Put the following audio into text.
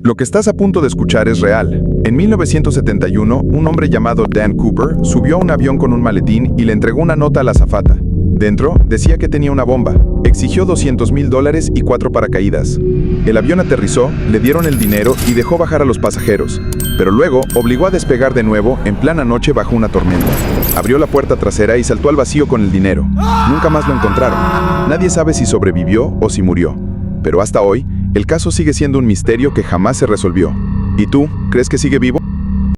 Lo que estás a punto de escuchar es real. En 1971, un hombre llamado Dan Cooper subió a un avión con un maletín y le entregó una nota a la azafata. Dentro, decía que tenía una bomba. Exigió $200,000 y 4 paracaídas. El avión aterrizó, le dieron el dinero y dejó bajar a los pasajeros. Pero luego, obligó a despegar de nuevo en plena noche bajo una tormenta. Abrió la puerta trasera y saltó al vacío con el dinero. Nunca más lo encontraron. Nadie sabe si sobrevivió o si murió. Pero hasta hoy, el caso sigue siendo un misterio que jamás se resolvió. ¿Y tú, crees que sigue vivo?